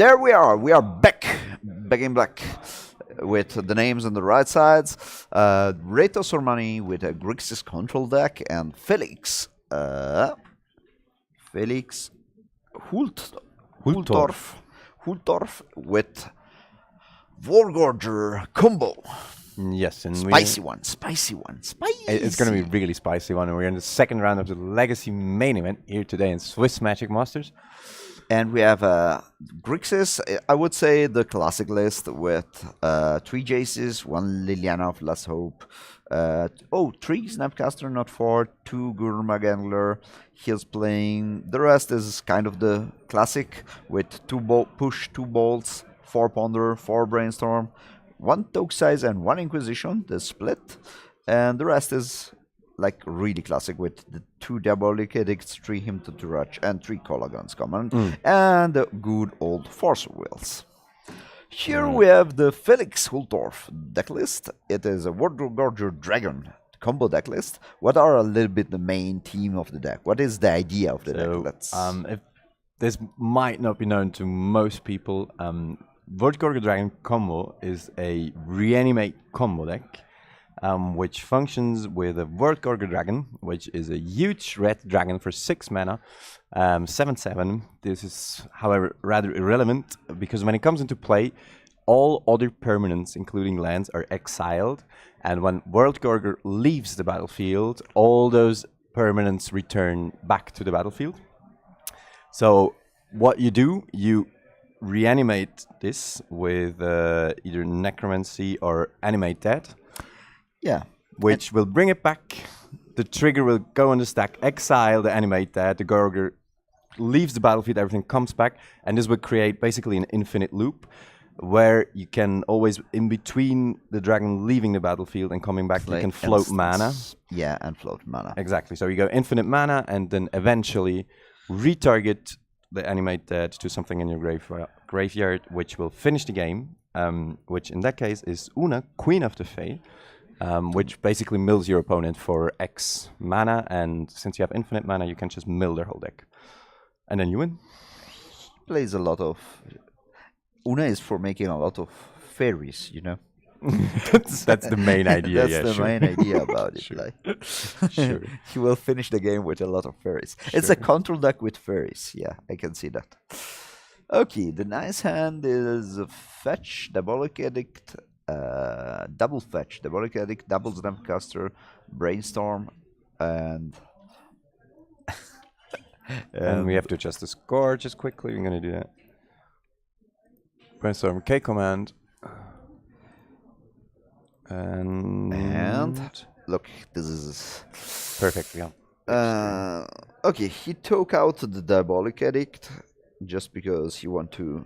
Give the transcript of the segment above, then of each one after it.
there we are. We are back, back in black, with the names on the right sides. Reto Sormani with a Grixis control deck, and Felix Hultorf. Hultorf with Worldgorger combo. Yes, and Spicy one, spicy. It's going to be really spicy one. And we're in the second round of the Legacy main event here today in Swiss Magic Masters. And we have Grixis, I would say the classic list with 3 Jaces, 1 Liliana of Last Hope, 3 Snapcaster, not 4, 2 Gurmag Angler. He's playing, the rest is kind of the classic with 2 push, 2 bolts, 4 Ponder, 4 Brainstorm, 1 Toxize and 1 Inquisition, the split. And the rest is like really classic with the 2 Diabolic Edicts, 3 Hymn to Durach, and 3 Colagons common, and the good old Force Wheels. Here we have the Felix Hultorf decklist. It is a Worldgorger Dragon combo decklist. What are a little bit the main theme of the deck? What is the idea of the deck? If this might not be known to most people, Worldgorger Dragon combo is a reanimate combo deck. Which functions with a Worldgorger Dragon, which is a huge red dragon for 6 mana, 7/7. This is, however, rather irrelevant because when it comes into play, all other permanents, including lands, are exiled, and when Worldgorger leaves the battlefield, all those permanents return back to the battlefield. So what you do, you reanimate this with either Necromancy or Animate Dead. Yeah. Which will bring it back. The trigger will go on the stack, exile the Animate Dead, the Gorger leaves the battlefield, everything comes back, and this will create basically an infinite loop where you can always, in between the dragon leaving the battlefield and coming back, you can float mana. Yeah, and float mana. Exactly. So you go infinite mana and then eventually retarget the Animate Dead to something in your graveyard, which will finish the game, which in that case is Una, Queen of the Fae. Which basically mills your opponent for X mana, and since you have infinite mana, you can just mill their whole deck. And then you win. Plays a lot of... Una is for making a lot of fairies, you know? that's the main idea, That's the main idea about it. Sure. Sure. He will finish the game with a lot of fairies. It's a control deck with fairies. Yeah, I can see that. Okay, the nice hand is a Fetch, Diabolic Edict, double fetch, Diabolic Edict, double Snapcaster, Brainstorm, and and we have to adjust the score just quickly. We're going to do that. Brainstorm K command. And look, this is perfect. Yeah. Okay, he took out the Diabolic Edict just because he want to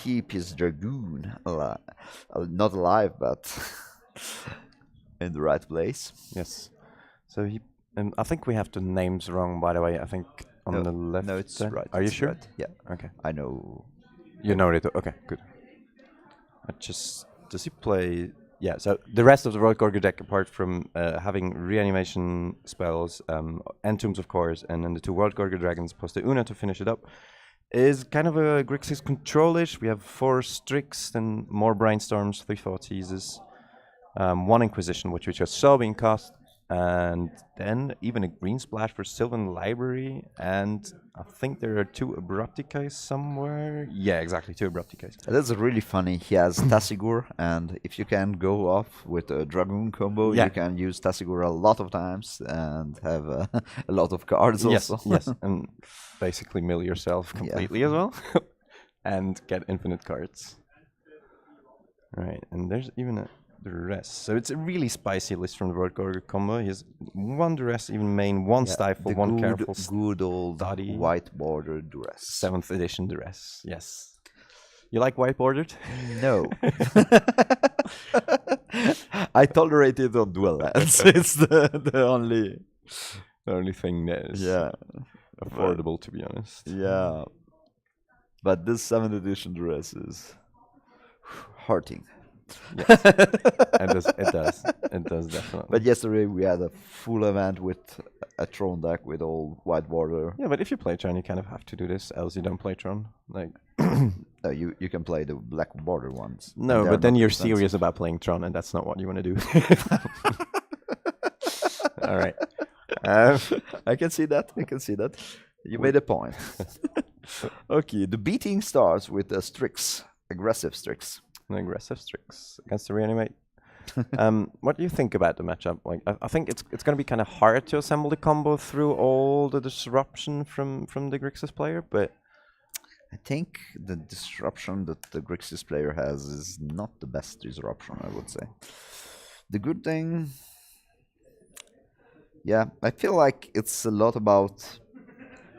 keep his dragoon alive, not alive, but in the right place. Yes. So he, I think we have the names wrong, by the way. I think on the left. No, it's right. Are you sure? Right. Yeah. Okay. I know. You know it. Okay, good. Does he play? Yeah. So the rest of the Worldgorger deck, apart from having reanimation spells, Entombs, of course, and then the 2 Worldgorger dragons plus the Una to finish it up, is kind of a Grixis control-ish. We have 4 Strix, then more Brainstorms, 3 Thought Seizes, 1 Inquisition, which we just saw being cast, and then even a green splash for Sylvan Library, and I think there are 2 Abrupticais somewhere. Yeah, exactly, 2 Abrupticais. That's really funny. He has Tassigur, and if you can go off with a Dragoon combo, you can use Tassigur a lot of times and have a lot of cards also. Yes, and basically mill yourself completely as well, and get infinite cards. Right, and there's even the rest. So it's a really spicy list from the Worldgorger combo. He has 1 Duress, even main, 1 Stifle, 1 Careful, good old Study, white border Duress. 7th edition Duress, yes. You like white bordered? No. I tolerate it on dual lands. It's the only thing that is affordable, to be honest. Yeah. But this 7th edition Duress is hurting. Yes, it does definitely. But yesterday we had a full event with a Tron deck with all white border. Yeah, but if you play Tron, you kind of have to do this, else you don't play Tron. Like, You can play the black border ones. No, but then you're serious about playing Tron, and that's not what you want to do. All right. I can see that. You made a point. Okay, the beating starts with Strix, aggressive Strix. An aggressive Strix against the Reanimate. What do you think about the matchup? Like, I think it's going to be kind of hard to assemble the combo through all the disruption from the Grixis player, but I think the disruption that the Grixis player has is not the best disruption, I would say. The good thing, yeah, I feel like it's a lot about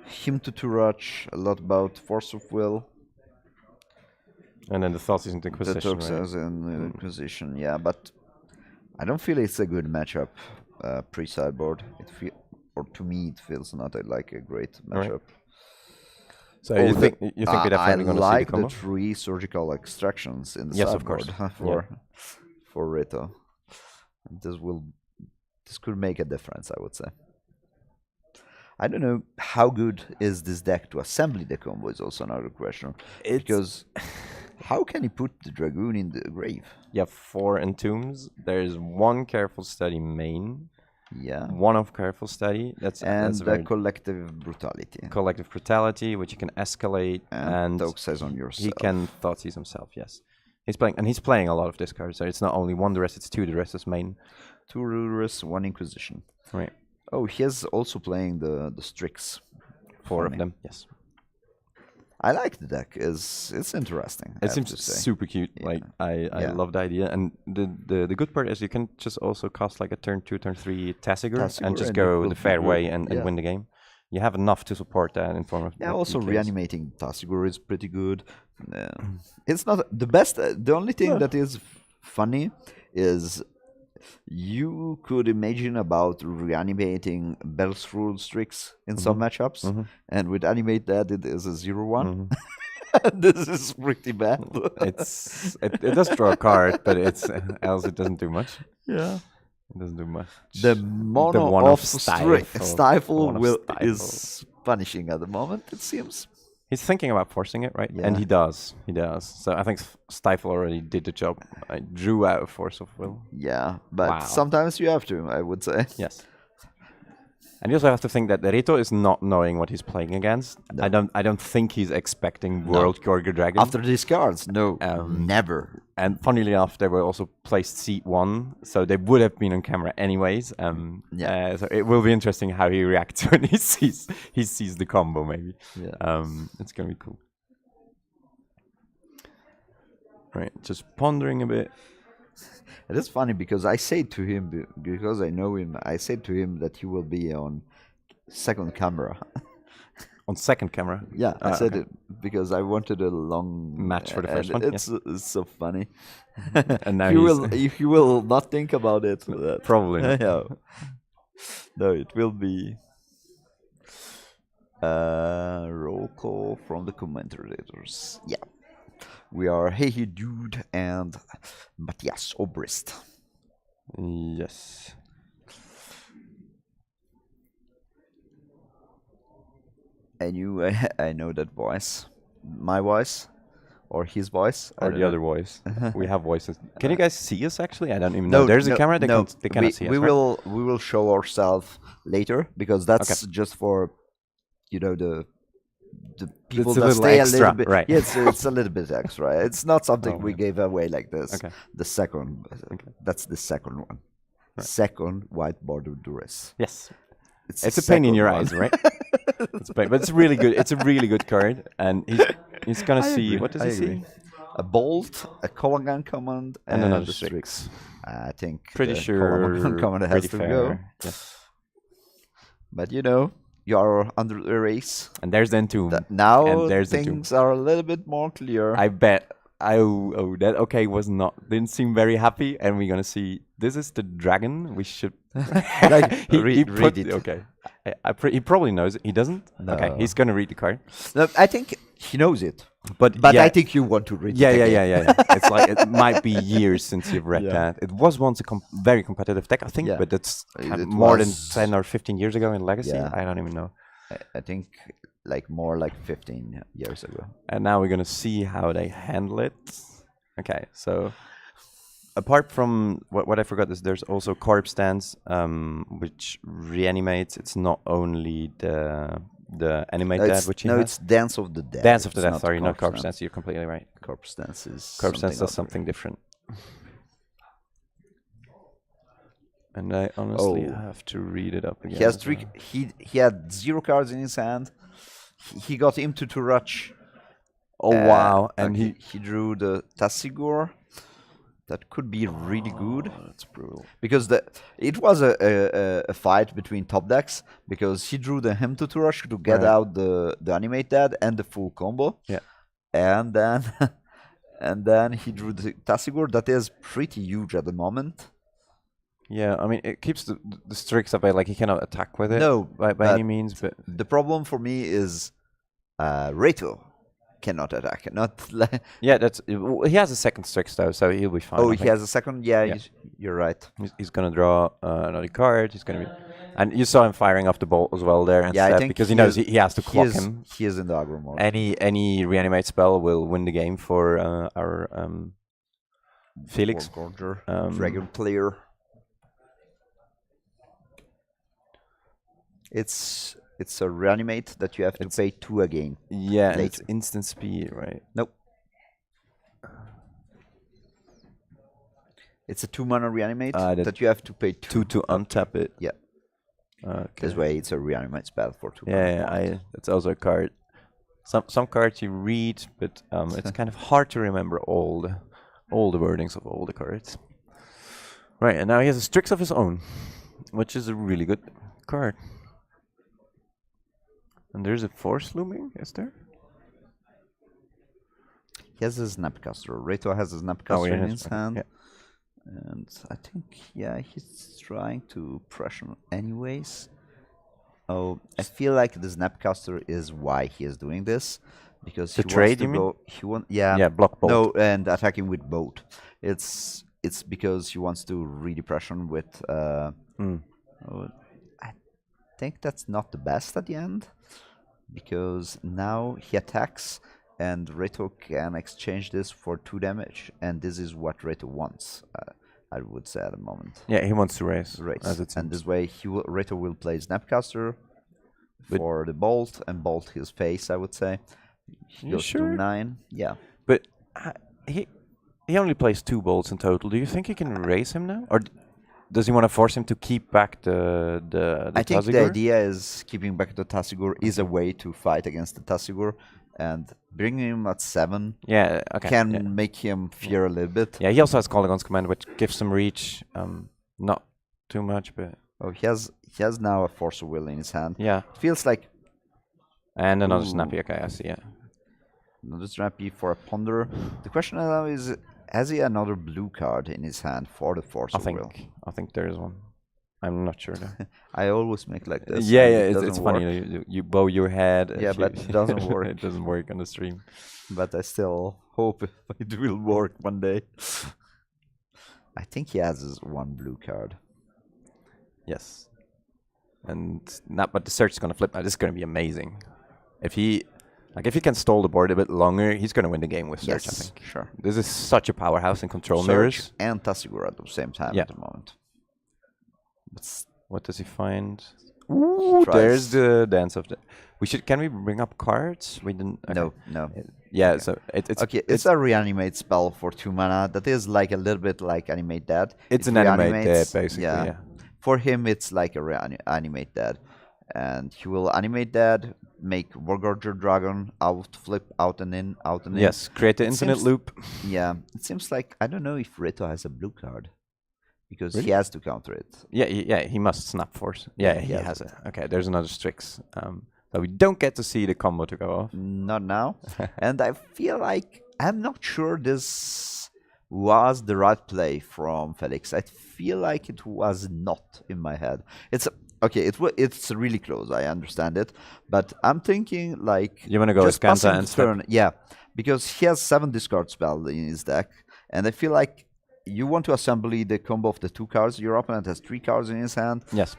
him to rush, a lot about force of will. And then the Thoughtseize into Inquisition, The in Inquisition, yeah, but I don't feel it's a good matchup pre-sideboard. Or to me, it feels not like a great matchup. Right. So you think we're definitely going to see the combo? I like the 3 surgical extractions in the yes, sideboard of course. for Reto. This could make a difference, I would say. I don't know how good is this deck to assemble the combo is also another question. Because how can he put the Dragoon in the grave? You have 4 Entombs. There's 1 Careful Study main. Yeah. 1 of Careful Study. That's the Collective Brutality. Collective Brutality, which you can escalate. And Thoughtseize on yourself. He can Thoughtseize himself, yes. He's playing a lot of discards, so it's not only 1 Duress, it's 2 Duresses main. 2 Duress, 1 Inquisition. Right. Oh, he is also playing the Strix. 4 of them, yes. I like the deck. It's interesting. It seems super cute. Yeah. Like I love the idea, and the good part is you can just also cast like a turn 2, turn 3 Tasigur and just go the fair way and win the game. You have enough to support that in form of also reanimating Tasigur is pretty good. It's not the best. The only thing that is funny is you could imagine about reanimating Bell's Strix in some matchups, and with animate that it is a 0/1. This is pretty bad. It does draw a card, but else it doesn't do much. Yeah, it doesn't do much. The mono of Stifle is punishing at the moment, it seems. He's thinking about forcing it, right? Yeah. And he does. So I think Stifle already did the job. I drew out a force of will. Yeah, but sometimes you have to, I would say. Yes. And you also have to think that Reto is not knowing what he's playing against. No. I don't think he's expecting Worldgorger Dragon. After these cards, no, never. And funnily enough, they were also placed seat 1, so they would have been on camera anyways. So it will be interesting how he reacts when he sees the combo. Maybe. Yeah. It's gonna be cool. Right, just pondering a bit. It is funny because I say to him, because I know him, I said to him that he will be on second camera. On second camera? Yeah, I said it because I wanted a long match for the first one. It's so funny. And now he will not think about it. Probably not. Yeah. No, it will be roll call from the commentators. Yeah. We are Hey Dude and Matthias Obrist. Yes. I know that voice. My voice? Or his voice? Or the other voice. We have voices. Can you guys see us actually? I don't even know. There's a camera, they cannot see us. We will show ourselves later because that's just for the people that stay extra, a little bit. Right. Yes, it's a little bit extra. It's not something we gave away like this. Okay. The second, that's the second one. Right. Second white border Duress. Yes. It's a pain in your eyes, right? But it's really good. It's a really good card, and he's gonna see. What does he see? A bolt, a Colligan command, and another Strix. I think pretty sure Colligan command has to go. Yes. But you are under the race. And there's the Entomb. Now things are a little bit more clear. I bet. That didn't seem very happy, and we're gonna see. This is the dragon. We should read it. Okay, he probably knows it. He doesn't. No. Okay, he's gonna read the card. No, I think he knows it, but I think you want to read it. Yeah. It's like it might be years since you've read that. It was once a very competitive deck, I think, but it's more than 10 or 15 years ago in Legacy. I don't even know. I think like more like 15 years ago. And now we're gonna see how they handle it. Okay, so apart from what I forgot is there's also corpse dance, which reanimates. It's not only the animate dead, which he has. it's Dance of the Dead. Dance of the It's Dead. Sorry, not corpse dance. dance. You're completely right. Corpse dance is Corpse dance does other. something different. And I honestly have to read it up again. He has three. He had 0 cards in his hand. He got him to Rush. Oh wow! And he drew the Tassigor. That could be really good. That's brutal. Because it was a fight between top decks, because he drew the him to Rush to get out the animate dead and the full combo. Yeah. And then and then he drew the Tassigor that is pretty huge at the moment. Yeah, I mean it keeps the Strix up, like he cannot attack with it. No, by any means. But the problem for me is Reto cannot attack. Not like yeah, he has a second Strix though, so he'll be fine. oh, he has a second. Yeah, Yeah. You're right. He's gonna draw another card. He's gonna be, and you saw him firing off the bolt as well there. Yeah, I instead, think because he knows he has to clock him. He is in the aggro mode. Any reanimate spell will win the game for our Felix. Worldgorger, Dragon player. It's a reanimate that you have to pay 2 again. Yeah, and later. it's instant speed, right? Nope. It's a 2 mana reanimate that you have to pay 2 to untap it. Yeah. Okay. This way, it's a reanimate spell for 2 mana. Yeah, that's also a card. Some cards you read, but it's kind of hard to remember all the wordings of all the cards. Right, and now he has a Strix of his own, which is a really good card. And there's a Force looming, is there? He has a Snapcaster. Reto has a Snapcaster in his hand. Yeah. And I think, yeah, he's trying to pressure anyways. Oh, I feel like the Snapcaster is why he is doing this. Because The he trade, wants to go. Yeah, block bolt. No, and attacking with boat. It's because he wants to really pressure with. I think that's not the best at the end, because now he attacks, and Reto can exchange this for 2 damage, and this is what Reto wants. I would say at the moment. Yeah, he wants to raise. As it And seems. this way, Reto will play Snapcaster for the bolt and bolt his face. I would say. He goes to 9. Yeah. But he only plays 2 bolts in total. Do you think he can raise him now, or does he want to force him to keep back the I think the Tassigor? idea is keeping back the Tassigor is a way to fight against the Tassigor, and bringing him at 7 can make him fear a little bit. Yeah, he also has Colligon's command, which gives some reach. Not too much, but oh, he has now a Force of Will in his hand. yeah, It feels like and another snappy. Okay, I see. Yeah, another Snappy for a Ponder. The question now is, has he another blue card in his hand for the Force of Will? I think there is one. I'm not sure though. I always make like this. Yeah, and it's funny. You bow your head. Yeah, but it doesn't work. It doesn't work on the stream. But I still hope it will work one day. I think he has his 1 blue card. Yes, and not. But the search is gonna flip now. This is gonna be amazing. If he can stall the board a bit longer, he's gonna win the game with search. I think. Sure. This is such a powerhouse in control Search mirrors. and Tassigor at the same time at the moment. What does he find? Ooh, Tries. there's the dance of the. Can we bring up cards? We didn't. Okay. No. Yeah, so it's Okay, it's a reanimate spell for 2 mana. That is like a little bit like animate dead. It's It an animate dead, reanimates- basically. Yeah. For him, it's like a reanimate dead, and he will animate dead, make Worldgorger Dragon out, flip out and in, out and in. Yes, create the It infinite seems- loop. Yeah, it seems like I don't know if Reto has a blue card, because Really? he has to counter it. Yeah, he must snap force. Yeah, he has has it. Okay, there's another Strix. So we don't get to see the combo to go off. Not now. And I feel like I'm not sure this was the right play from Felix. I feel like it was not in my head. It's really close. I understand it, but I'm thinking like You wanna go just with Scanta passing and the step? turn. Yeah, because he has 7 discard spell in his deck, and I feel like you want to assemble the combo of the 2 cards. Your opponent has 3 cards in his hand, Yes.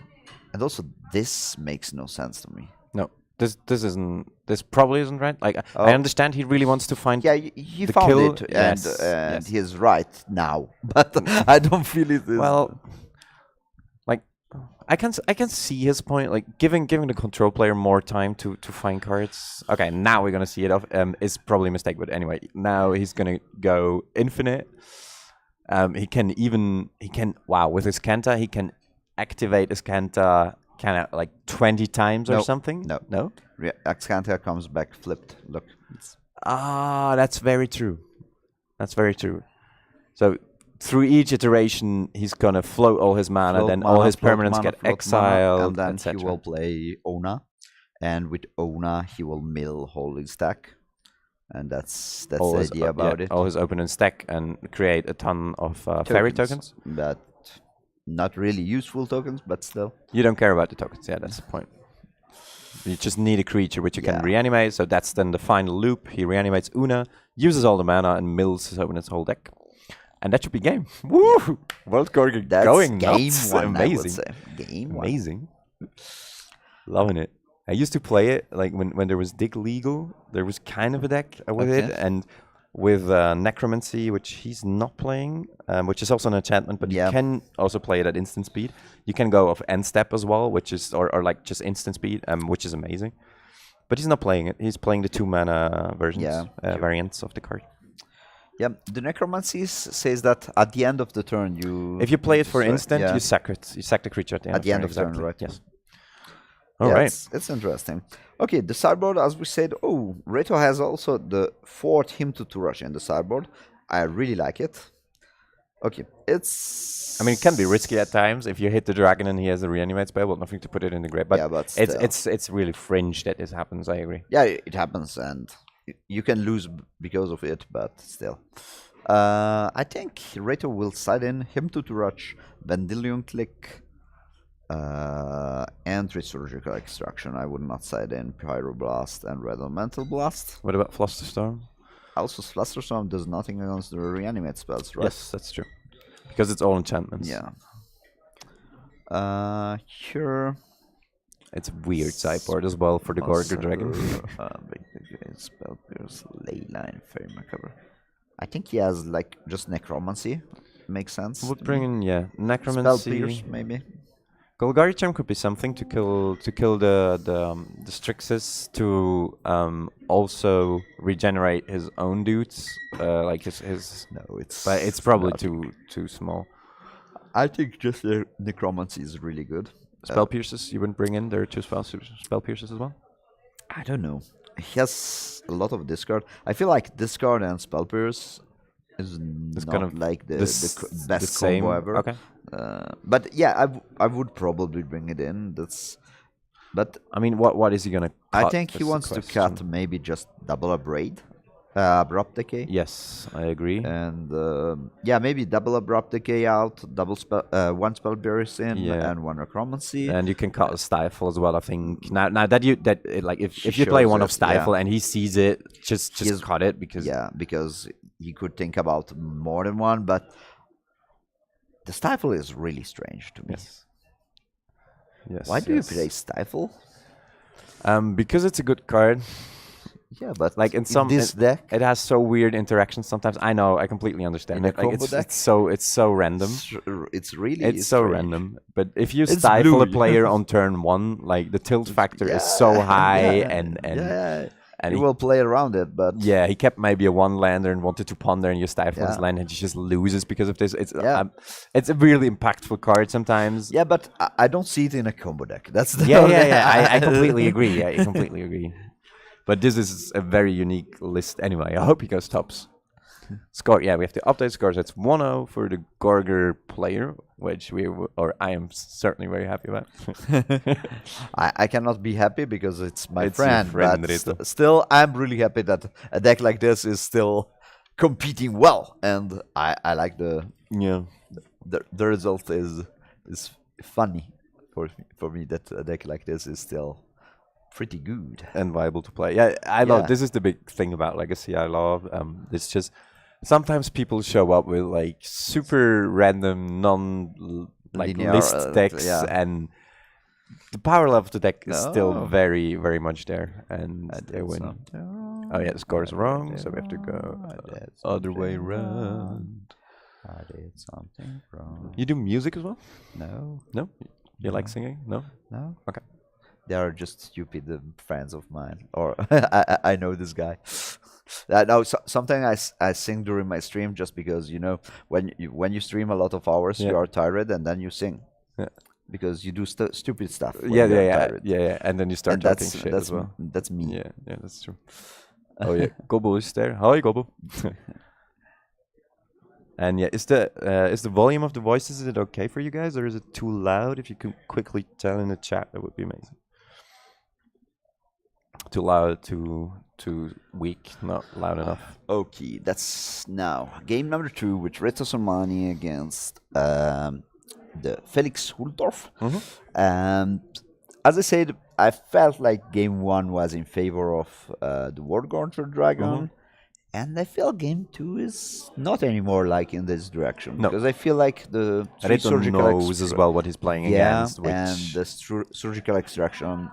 and also this makes no sense to me. No. this probably isn't right. Like I understand he really wants to find. Yeah, he the found kill, it, yes, and yes. he is right now. But I don't feel it is. Well, like I can see his point. Like giving the control player more time to find cards. Okay, now we're gonna see it off. Is probably a mistake, but anyway, now he's gonna go infinite. He can wow, with his Kanta he can activate his Kanta kind of like 20 times or No, something. No. Axcantia comes back flipped. Look, That's very true. That's very true. So through each iteration, he's gonna float all his mana, then all his permanents get exiled, and then etc. he will play Ona, and with Ona he will mill Holy Stack, and that's the idea about it. All his opponents stack and create a ton of fairy tokens. But not really useful tokens, but still. You don't care about the tokens, yeah, that's the point. You just need a creature which you can reanimate, so that's then the final loop. He reanimates Una, uses all the mana, and mills his opponent's whole deck. And that should be game. Woo! Worldgorger going game nuts. one, Amazing. I would say. Game Amazing. Loving it. I used to play it like when there was Dig Legal. There was kind of a deck with it, and with Necromancy, which he's not playing, which is also an enchantment, but you can also play it at instant speed. You can go off end step as well, which is or like just instant speed, which is amazing. But he's not playing it. He's playing the 2 mana versions, variants of the card. Yeah, the Necromancy says that at the end of the turn if you play it for instant, you sack it. You sack the creature at the end of the turn, right? Yes. All right. It's interesting. Okay, the sideboard, as we said, Reto has also the 4th Him to Rush in the sideboard. I really like it. Okay, I mean, it can be risky at times if you hit the dragon and he has a reanimate spell. Well, nothing to put it in the grave, but it's really fringe that this happens. I agree. Yeah, it happens, and you can lose because of it, but still. I think Reto will side in Him to Rush, Vendilion Click, and Surgical Extraction. I would not side in Pyroblast and Red Elemental Blast. What about Flusterstorm? Also, Flusterstorm does nothing against the reanimate spells, right? Yes, that's true. Because it's all enchantments. Yeah. Here. It's a weird sideboard as well for the Gorger Dragon. Spell Pierce, Leyline, Fairy Macabre. I think he has like just Necromancy. Makes sense. Would bring in Necromancy. Spell Pierce maybe. Golgari Charm could be something to kill the Strixis to also regenerate his own dudes, like his. No, but it's probably too small. I think just the Necromancy is really good. Spell Pierces you wouldn't bring in. There are 2 spell Pierces as well. I don't know. He has a lot of discard. I feel like discard and Spell Pierce is not kind of like the best combo ever. Okay. But yeah, I would probably bring it in. But I mean, what is he gonna cut? I think he wants to cut maybe just double Abrupt Decay. Yes, I agree. And maybe double Abrupt Decay out, double spell, 1 Spell Pierce in, and 1 Necromancy. And you can cut a Stifle as well. I think now that if you play one of Stifle and he sees it, just cut it because you could think about more than one, but the Stifle is really strange to me. Yes. Why do you play Stifle? Because it's a good card. Yeah, but like in this deck, it has so weird interactions sometimes. I know, I completely understand it. Like it's so random. It's so random. But if you stifle a player on turn 1, like the tilt factor is so high, and he will play around it. But he kept maybe a 1-lander and wanted to ponder, and you stifle his land, and he just loses because of this. It's a really impactful card sometimes. Yeah, but I don't see it in a combo deck. That's the I completely agree. I completely agree. But this is a very unique list anyway. I hope he goes tops. Score, we have to update scores. It's 1-0 for the Gorger player, which I am certainly very happy about. I cannot be happy because it's my friend, but still, I'm really happy that a deck like this is still competing well, and I like the result is funny for me that a deck like this is still pretty good and viable to play. Yeah, I love this is the big thing about Legacy. I love it's just sometimes people show up with like super random list decks and the power level of the deck is No. still very, very much there, and I they did win. something wrong. Oh yeah, the score is I wrong, did so we have to go wrong. I did other way something wrong. around. I did something wrong. You do music as well? No, No? You like singing? No? no. Okay. They are just stupid friends of mine. Or I know this guy. No, something I sing during my stream just because when you stream a lot of hours Yeah. you are tired and then you sing Yeah. because you do stupid stuff. When Yeah, you're yeah, tired. yeah. And then you start And talking shit that's as well. that's me. Yeah, yeah, that's true. Oh yeah, Gobo is there. Hi, Gobo. And yeah, is the volume of the voices, is it okay for you guys, or is it too loud? If you could quickly tell in the chat, that would be amazing. Too loud, too weak, not loud enough. Okay, that's now game number 2 with Reto Sormani against the Felix Huldorf. And as I said, I felt like game 1 was in favor of the Worldgorger dragon. And I feel game 2 is not anymore like in this direction. No. Because I feel like the three Reto surgical knows as well what he's playing against, which... and the surgical extractions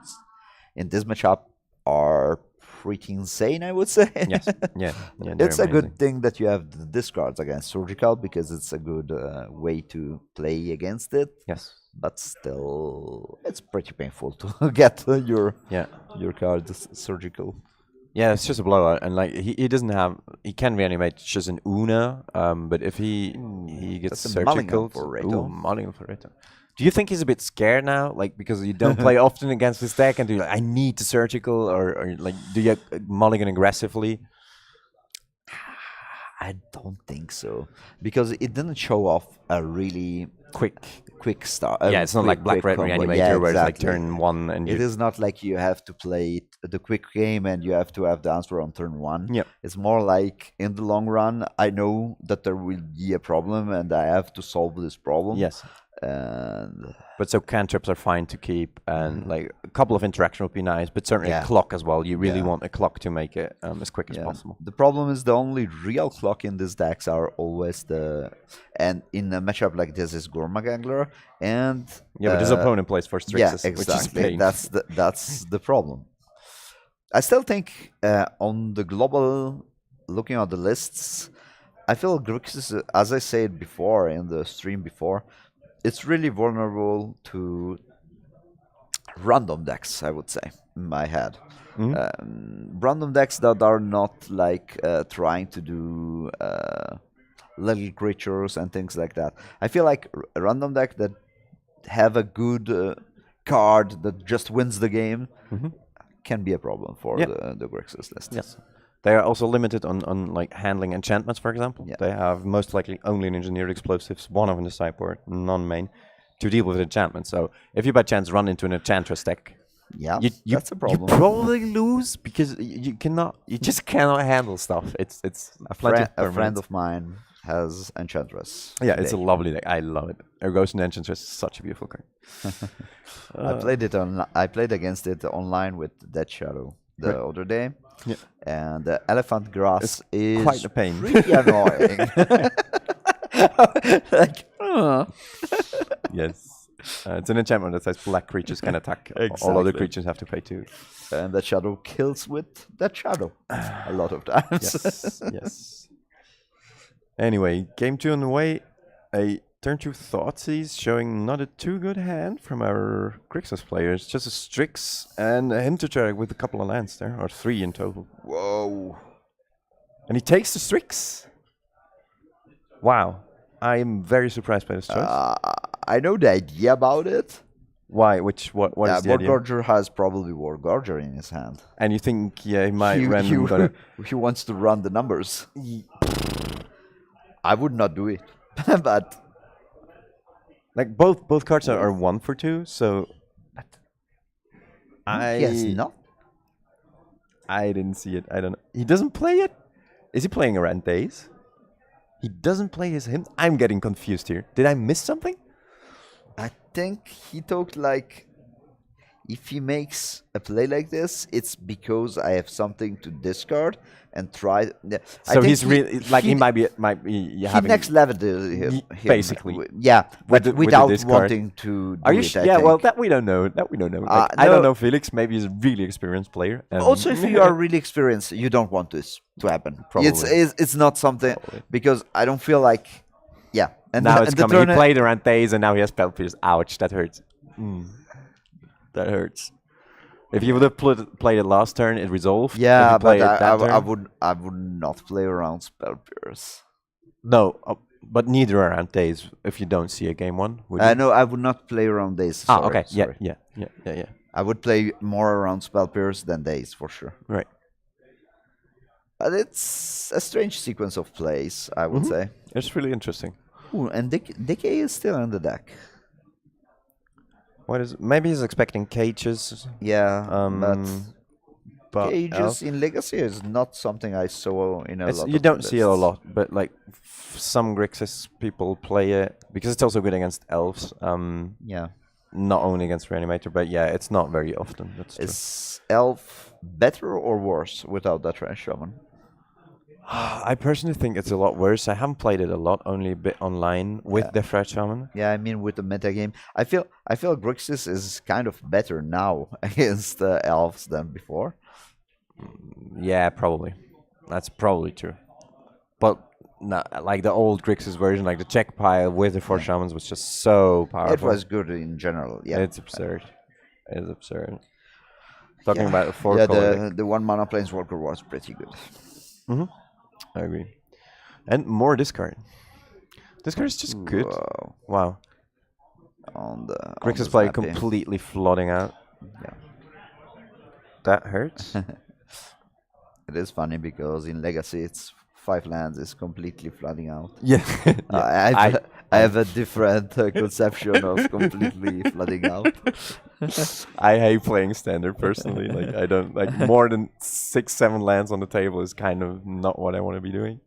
in this matchup are pretty insane, I would say. Yes, yeah, It's they're a good amazing. thing that you have the discards against surgical because it's a good way to play against it. Yes. But still, it's pretty painful to get your card surgical. Yeah, it's just a blowout, and like he doesn't have, he can reanimate just an Una, but if he gets That's a mulligan surgical for Reto. mulligan for Reto. Do you think he's a bit scared now, like because you don't play often against this deck, and do you like, I need the surgical, or like do you mulligan aggressively? I don't think so because it didn't show off a really quick start. Yeah, it's not like Black Red combo. Reanimator Yeah, where it's like exactly. turn 1 and It is not like you have to play the quick game and you have to have the answer on turn 1. Yeah. It's more like in the long run, I know that there will be a problem and I have to solve this problem. Yes. And But so cantrips are fine to keep, and like a couple of interaction would be nice, but certainly a clock as well. You really want a clock to make it as quick as possible. The problem is the only real clock in these decks are always and in a matchup like this is Gormagangler and But his opponent plays for Strixus, exactly. which is pain. That's the problem. I still think on the global, looking at the lists, I feel Grixis, as I said before in the stream before, it's really vulnerable to random decks, I would say, in my head. Random decks that are not like trying to do little creatures and things like that. I feel like a random deck that have a good card that just wins the game can be a problem for the Grixis list. Yes. They are also limited on like handling enchantments, for example. Yeah. They have most likely only an engineered explosives, one of in the sideboard, non-main, to deal with enchantments. So if you by chance run into an enchantress deck, that's a problem. You probably lose because you just cannot handle stuff. It's a friend of mine has enchantress. Yeah, it's a lovely deck. I love it. Ergotion Enchantress is such a beautiful card. I played against it online with Dead Shadow the other day. Yeah. And the elephant grass is quite a pain. Pretty annoying. Yes. It's an enchantment that says black creatures can attack. All other creatures have to pay too. And that shadow kills with that shadow a lot of times. Yes. Anyway, game 2 on the way. A turn 2 Thoughtseize showing not a too good hand from our Grixis players. Just a Strix and a Hintertrak with a couple of lands there, or 3 in total. Whoa. And he takes the Strix. Wow. I am very surprised by this choice. I know the idea about it. Why? What is the idea? Worldgorger has probably Worldgorger in his hand. And you think, he might run... He wants to run the numbers. I would not do it, but... Like, both cards are 1 for 2, so... Yes, no. I didn't see it. I don't know. He doesn't play it? Is he playing around days? He doesn't play his hymn? I'm getting confused here. Did I miss something? I think he talked like... if he makes a play like this, it's because I have something to discard and try. Yeah, I So think he's really like he might be he having next leveled him, basically yeah, with but the without discard. wanting to do Are you? it. I Yeah, think. well, that we don't know. That we don't know. Like, I No. don't know Felix. Maybe he's a really experienced player. Also, if you are really experienced, you don't want this to happen. Probably. It's not something Probably. because I don't feel like, yeah. And now the, it's and the coming. He turn- played around days, and now he has spell pierce. Ouch, that hurts. That hurts. If you would have played it last turn, it resolved. If Yeah, you play but it that turn, I would not play around spell pierce. no, but neither around days. If you don't see a game one, would you? No, I would not play around days. Ah, Sorry, okay. sorry. Yeah. I would play more around spell pierce than days for sure. Right. But it's a strange sequence of plays, I would say. It's really interesting. Ooh, and Decay is still in the deck. What is? Maybe he's expecting cages. Yeah, But cages in Legacy is not something I saw in a lot. you don't see it a lot, but like some Grixis people play it because it's also good against elves. Yeah. Not only against Reanimator, but yeah, it's not very often. That's true. Is Elf better or worse without that Trash Shaman? I personally think it's a lot worse. I haven't played it a lot, only a bit online with the Threat Shaman. Yeah, I mean with the meta game, I feel Grixis is kind of better now against elves than before. Yeah, probably. That's probably true. But not like the old Grixis version, like the check pile with the four shamans was just so powerful. It was good in general. Yeah, It's absurd. It's absurd. Talking Yeah. about a four Yeah, color. the one mana planeswalker was pretty good. I agree. And more discard. Discard is just good. Whoa. Wow. On the Grixis play snappy. completely flooding out. Yeah. That hurts. It is funny because in Legacy it's 5 lands is completely flooding out. Yeah. I have a different conception of completely flooding out. I hate playing standard personally. Like I don't like more than 6-7 lands on the table is kind of not what I want to be doing.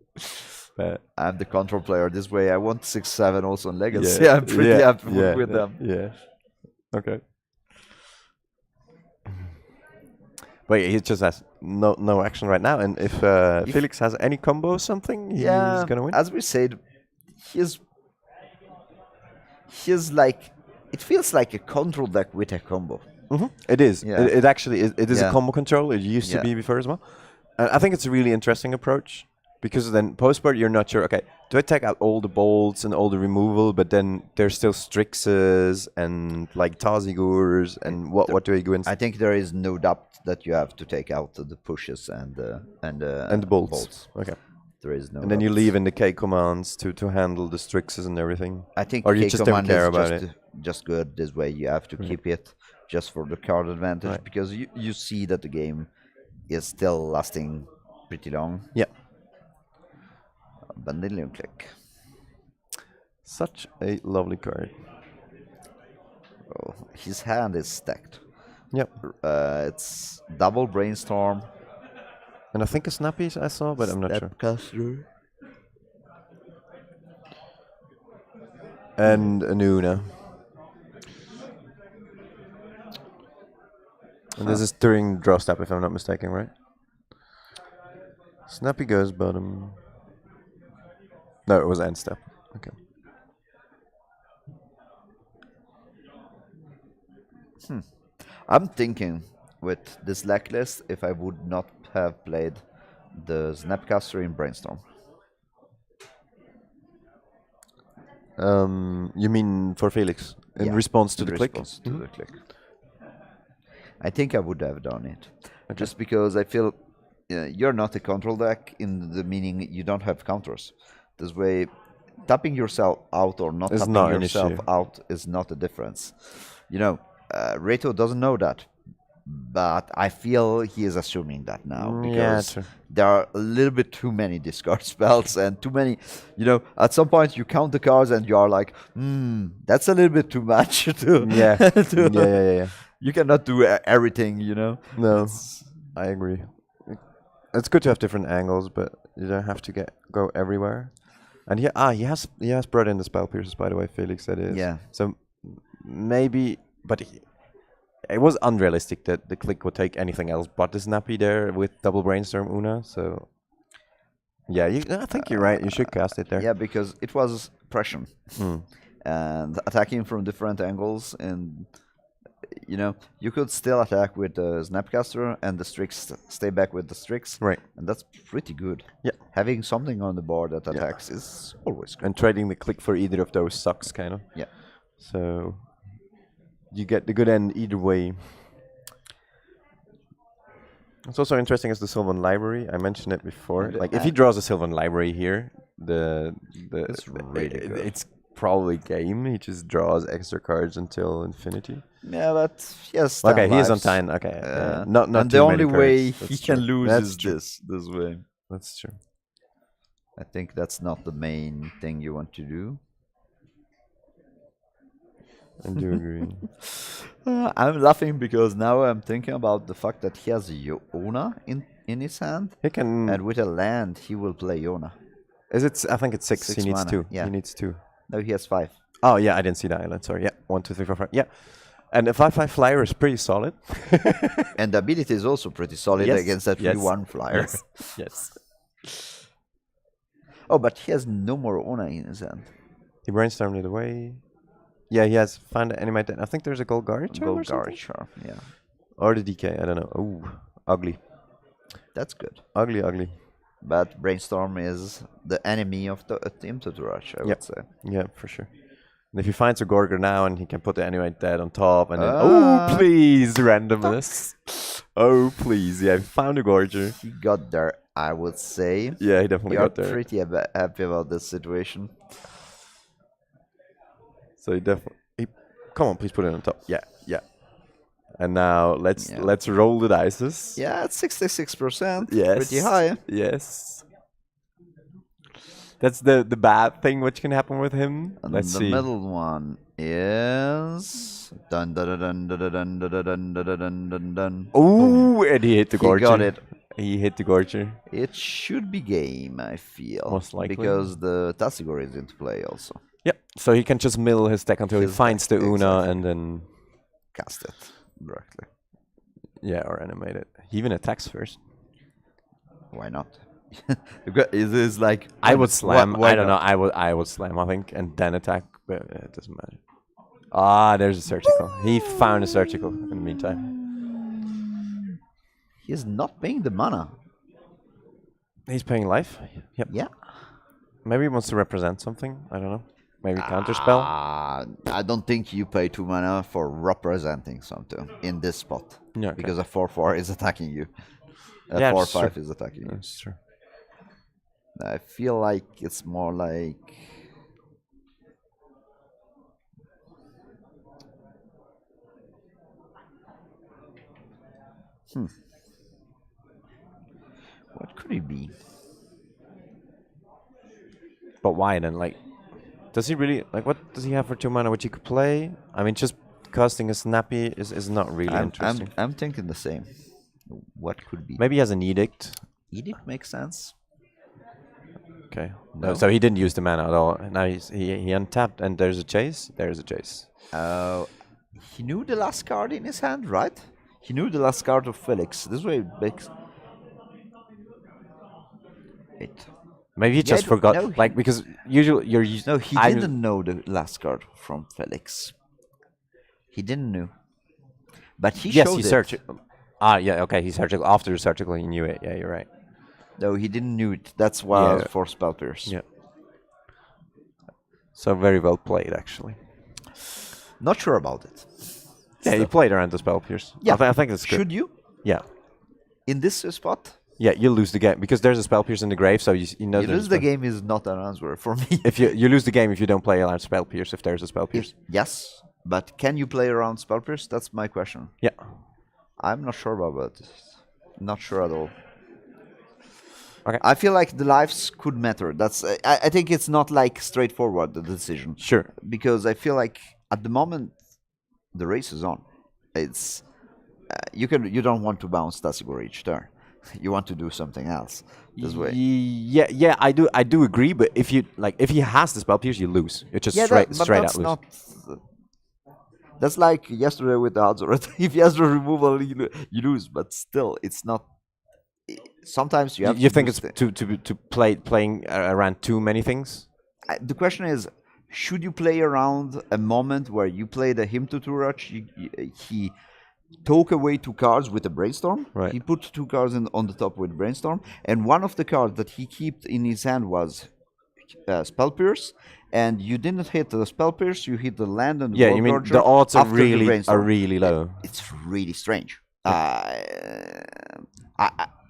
But I'm the control player this way. I want 6/7 also in Legacy. I'm pretty happy with them. Yeah. Okay. But he just has no action right now, and if Felix has any combo or something, he's gonna win. As we said, he's like, it feels like a control deck with a combo. It is. Yeah. It actually is. It is a Yeah. combo control. It used to be before as well. And I think it's a really interesting approach because then post-board you're not sure. Okay, do I take out all the bolts and all the removal, but then there's still Strixes and like Tazigurs and what do I go in? I think there is no doubt that you have to take out the pushes and the bolts. Okay. There is no. And then you doubt. leave in the K commands to handle the Strixes and everything. I think or you K just don't command care is about just, it. just good this way. You have to keep it just for the card advantage because you see that the game is still lasting pretty long. Yeah. Bandillion Click. Such a lovely card. Oh, his hand is stacked. Yep. It's double Brainstorm. And I think a Snappy I saw, but I'm not sure. Snapcaster. And a Nuna. And this is during draw step, if I'm not mistaken, right? Snappy goes bottom. No, it was end step. Okay. I'm thinking with this deck list if I would not have played the Snapcaster in Brainstorm. You mean for Felix in Yeah, response to in the click? response to the click. I think I would have done it, just because I feel you're not a control deck in the meaning you don't have counters. This way, tapping yourself out or not It's tapping not an yourself issue. out is not a difference. You know, Reto doesn't know that, but I feel he is assuming that now because true. there are a little bit too many discard spells and too many. You know, at some point you count the cards and you are like, that's a little bit too much to. Yeah. to- yeah. You cannot do everything, you know. No, I agree. It's good to have different angles, but you don't have to go everywhere. And he has brought in the spell pierces, by the way. Felix, that is. Yeah. So maybe, but it was unrealistic that the click would take anything else but the snappy there with double brainstorm Una. So yeah, I think you're right. You should cast it there. Yeah, because it was pressure and attacking from different angles, and you could still attack with the Snapcaster and the Strix stay back with the Strix. Right. And that's pretty good. Yeah. Having something on the board that attacks is always good. And trading the click for either of those sucks, kind of. Yeah. So you get the good end either way. It's also interesting as the Sylvan Library. I mentioned it before. Like if he draws a Sylvan Library here, it's really good. It's probably game. He just draws extra cards until infinity. Yeah, but yes. Okay, he is on 10. Okay, not and too the many only way cards. he That's can true. lose That's is true. this way. That's true. I think that's not the main thing you want to do. I do agree. I'm laughing because now I'm thinking about the fact that he has Yona in his hand, He can. and with a land he will play Yona. Is it? I think it's 6. Six He needs mana, 2. yeah. He needs 2. No, he has 5. Oh yeah, I didn't see the island. Sorry. Yeah, 1, 2, 3, 4, 5. Yeah, and the 5/5 flyer is pretty solid. And the ability is also pretty solid Yes, against that yes, 3/1 flyer. Yes. Yes. Oh, but he has no more Ona in his hand. He brainstormed it away. Yeah, he has found the animate. I think there's a Golgari charm or something? Worldgorger charm, yeah. Or the DK. I don't know. Oh, ugly, That's good. ugly, ugly. But Brainstorm is the enemy of the Team to Rush, I would say. Yeah, for sure. And if he finds a Gorger now and he can put the animate dead on top and then oh please randomness. Oh please, yeah, he found a Gorger. He got there, I would say. Yeah, he definitely We are got there. pretty happy about this situation. So he definitely. Come on, please put it on top. Yeah, yeah. And now let's roll the dices. Yeah, it's 66%. Yes. Pretty high. Yes. That's the bad thing which can happen with him. And Let's the see. middle one is dun dun dun dun dun dun dun dun dun dun dun dun. Oh, and he hit the He Gorger. got it. He hit the Gorger. It should be game, I feel. Most likely. Because the Tassigor is into play also. Yep. So he can just mill his deck until he His finds the deck, Una exactly. and then Cast it directly. yeah, or animate it. He even attacks first. Why not? Because it is like I would slam. why I don't not? know. I would slam. I think, and then attack. But it doesn't matter. Ah, there's a surgical. He found a surgical in the meantime. He's not paying the mana. He's paying life. Yep. Yeah. Maybe he wants to represent something. I don't know. Maybe counterspell. I don't think you pay 2 mana for representing something in this spot. Yeah, okay. Because a 4/4 is attacking you. A Yeah, 4/5 sure. is attacking you. That's true. I feel like it's more like what could it be? But why then? Like, does he really like? What does he have for 2 mana which he could play? I mean, just casting a snappy is not really interesting. I'm thinking the same. What could be? Maybe he has an edict. Edict makes sense. Okay. No. So he didn't use the mana at all. Now he untapped and there's a chase. There's a chase. He knew the last card in his hand, right? He knew the last card of Felix. This way it makes it. Maybe he just forgot. no, Like because usually you're No, he didn't know the last card from Felix. He didn't know. But he Yes, showed he it. searched. Ah, yeah. Okay, he surgical after the surgical. He knew it. Yeah, you're right. No, he didn't knew it. That's why I was for Spell Pierce. Yeah. So very well played, actually. Not sure about it. Yeah, you played around the spell pierce. Yeah. I think it's good. Should you? Yeah. In this spot? Yeah, you lose the game because there's a spell pierce in the grave, so you know You there's lose a the spell- game is not an answer for me. If you lose the game if you don't play around spell pierce if there's a spell pierce. Yes, but can you play around Spell Pierce? That's my question. Yeah. I'm not sure about this. Not sure at all. Okay. I feel like the lives could matter. That's. I think it's not like straightforward the decision. Sure. Because I feel like at the moment the race is on. It's you don't want to bounce Tassigor each turn. You want to do something else this way. Yeah, I do agree, but if he has the spell pierce, you lose. It's just straight but out that's lose. not. That's like yesterday with the Hazard. If he has the removal, you lose. But still, it's not. Sometimes you have You to think do it's to playing around too many things? the question is, should you play around a moment where you play the him to rush? He took away 2 cards with a brainstorm. Right. He put 2 cards on the top with brainstorm, and one of the cards that he kept in his hand was spell pierce. And you didn't hit the spell pierce; you hit the land and Yeah, you mean Worldgorger the odds are after the really brainstorm. low. It's really strange.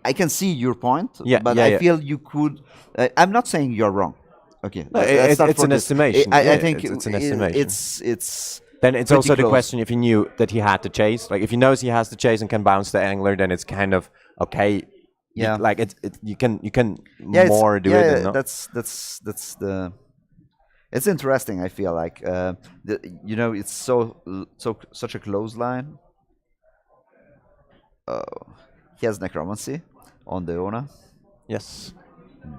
I can see your point, Yeah, but yeah, I yeah. feel you could. I'm not saying you're wrong. Okay, No, let's start it's for an this. estimation. I Yeah, think it's an estimation. It's Then it's pretty also the close. question if he knew that he had to chase. Like if he knows he has to chase and can bounce the angler, then it's kind of okay. Yeah. Like you can Yeah, more do it than not. that's the. It's interesting. I feel like it's such a close line. He has necromancy on the Ona, Yes.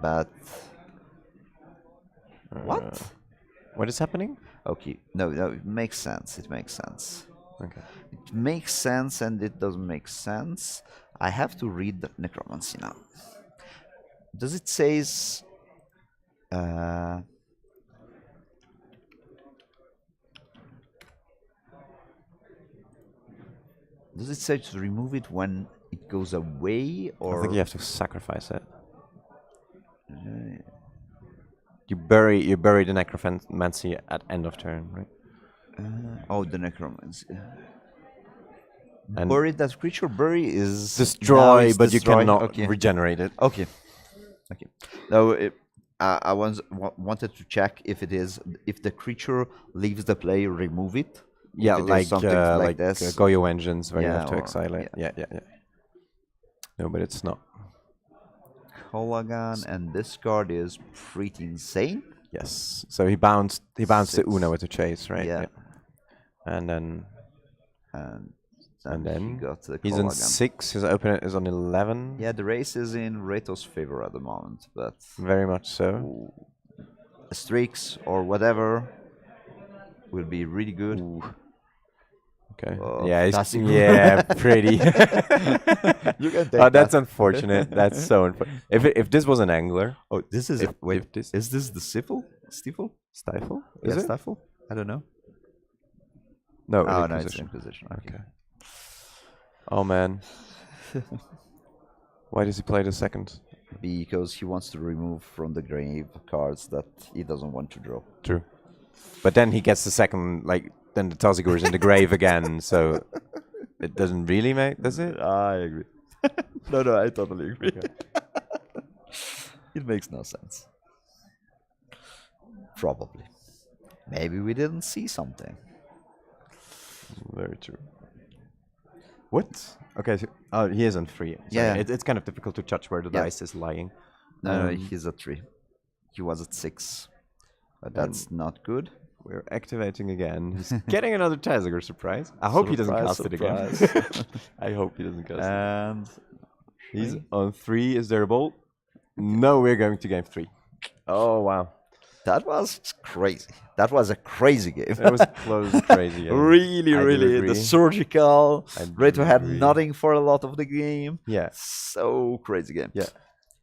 but what? What is happening? Okay, no, it makes sense. It makes sense. Okay. It makes sense, and it doesn't make sense. I have to read the necromancy now. Does it says? Does it say to remove it when it goes away, or? I think you have to sacrifice it. You bury the necromancy at end of turn, right? Oh, the necromancy. And Bury that creature. Bury is now destroy, it's but you destroy. cannot Okay. regenerate it. Okay. Now, I wanted to check if the creature leaves the play, remove it. Yeah, If it is like something like this. Goyo engines where you Yeah, have to or- exile it. Yeah. No, but it's not. Hologan, and this card is pretty insane. Yes. So he bounced the 6. Una with a chase, right? Yeah. And then And then he got the he's on Hologan. 6. His opponent is on 11. Yeah, the race is in Reto's favor at the moment, but Very much so. streaks or whatever will be really good. Okay. Oh, yeah, fantastic. pretty. You can take Oh, that's that. unfortunate. That's so unfortunate. If this was an angler, Oh, this is if, wait. if this Is this the Stifle? Stifle? stifle, Yeah, is it? Stifle? I don't know. No, Oh, no, it's Inquisition. Inquisition. Okay. Oh man. Why does he play the second? Because he wants to remove from the grave cards that he doesn't want to draw. True. But then he gets the second, like, then the Tazigor is in the grave again, so it doesn't really make, does it? I agree. No, I totally agree. It makes no sense. Probably. Maybe we didn't see something. Very true. What? Okay, so, oh, he is on 3. Sorry, Yeah. It's kind of difficult to judge where the Yeah. dice is lying. No, he's at 3. He was at 6. But that's not good. We're activating again. He's getting another Tazigor surprise. I hope he doesn't Surprise, cast it again. surprise. I hope he doesn't cast it. And He's on 3. Is there a bolt? No, we're going to game 3. Oh, wow. that was crazy. That was a crazy game. It was a close, crazy game. Really, I do really. agree. The surgical. I do Reto had agree. nothing for a lot of the game. Yeah. So crazy game. Yeah.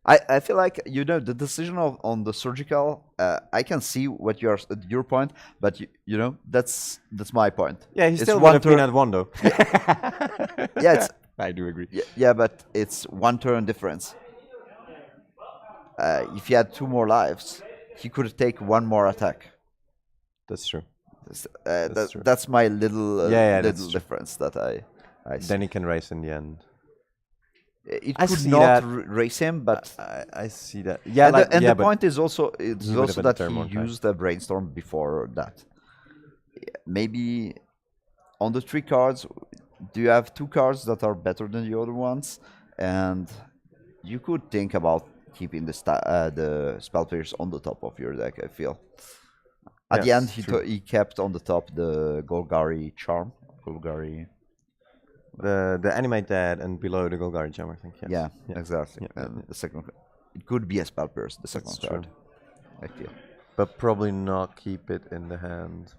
I feel like the decision on the surgical. I can see what your point, but that's my point. Yeah, he It's still one would have been turn- at 1 though. Yeah, it's I do agree. yeah, but it's 1 turn difference. If he had 2 more lives, he could take 1 more attack. That's true. That's true. that's my little Yeah, that's little true. difference that I see. Then he can race in the end. It I could see not that. race him, but I see that. Yeah, the but point is also it's he would also have had that a turn he one time. used a brainstorm before that. Maybe on the 3 cards, do you have 2 cards that are better than the other ones, and you could think about keeping the spell pierce on the top of your deck. I feel. At the Yes, end, true. he kept on the top the Golgari charm. Golgari. the animate dead and below the Golgari Gem, I think. Yes. Yeah, exactly. Yeah, And the second, it could be a spell pierce. The second That's true. card, I feel. But probably not keep it in the hand.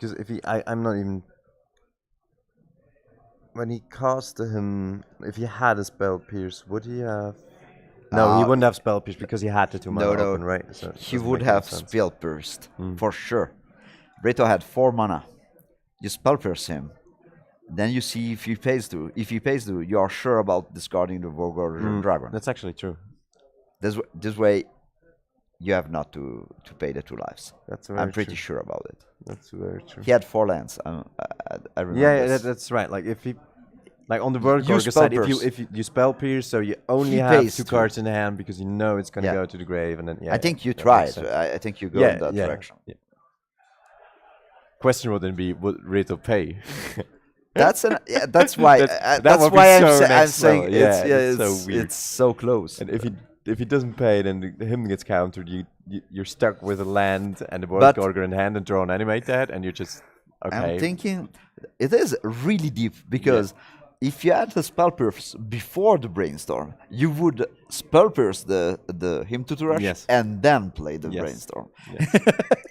because if I'm not even. When he cast him, if he had a spell pierce, would he have? No, he wouldn't have spell pierce because he had the 2 mana no, open, right? So it he doesn't would make any have sense. spell pierced for sure. Reto had 4 mana. You spell pierce him. Then you see if he pays to. If he pays to, you are sure about discarding the Worldgorger dragon. That's actually true. This way, you have not to pay the 2 lives. That's very I'm pretty true. sure about it. That's very true. He had 4 lands. I remember. Yeah, this. that's right. Like if he, like on the Worldgorger spell side, pierce. if you spell pierce, so you only He have pays 2 to. cards in the hand because you know it's gonna Yeah. go to the grave, and then I think you that tried. makes sense. I think you go in that direction. Yeah. Question would then be, would Reto pay? That's that's why That that's would be why so I'm next saying level. Yeah, it's so weird. it's so close. And if he doesn't pay, then him gets countered. You're stuck with a land and the But- Worldgorger in hand and draw an animate that, and you're just okay. I'm thinking it is really deep because if you had the spell pierce before the brainstorm, you would spell pierce the him to rush Yes. and then play the Yes. brainstorm. Yes.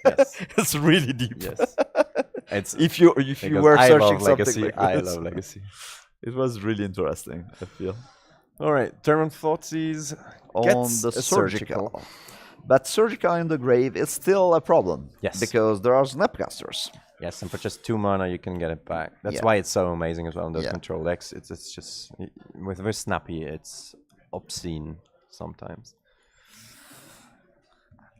Yes. It's really deep. Yes. It's If you because were I searching love something legacy. like I this. love legacy. It was really interesting. I feel All right, turn on Thoughtseize on gets the a surgical. But surgical in the grave is still a problem. Yes. Because there are snapcasters. Yes, and for just 2 mana you can get it back. That's Yeah. why it's so amazing as well in those Yeah. control decks. It's just with Snappy, it's obscene sometimes.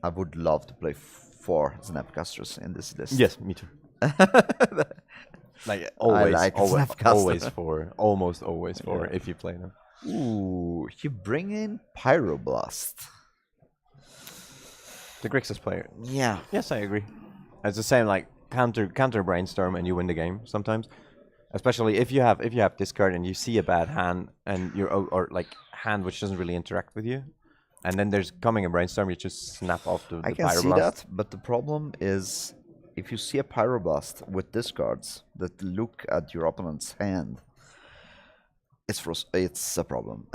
I would love to play 4 snapcasters in this list. Yes, me too. Like always, like always, Snapcaster. always 4, almost always 4 if you play them. Ooh, you bring in Pyroblast. The Grixis player. Yeah. Yes, I agree. It's the same like counter brainstorm and you win the game sometimes. Especially if you have discard and you see a bad hand and or like hand which doesn't really interact with you, and then there's coming a brainstorm, you just snap off the I can see Pyroblast. that, but the problem is if you see a Pyroblast with discards that look at your opponent's hand, it's a problem.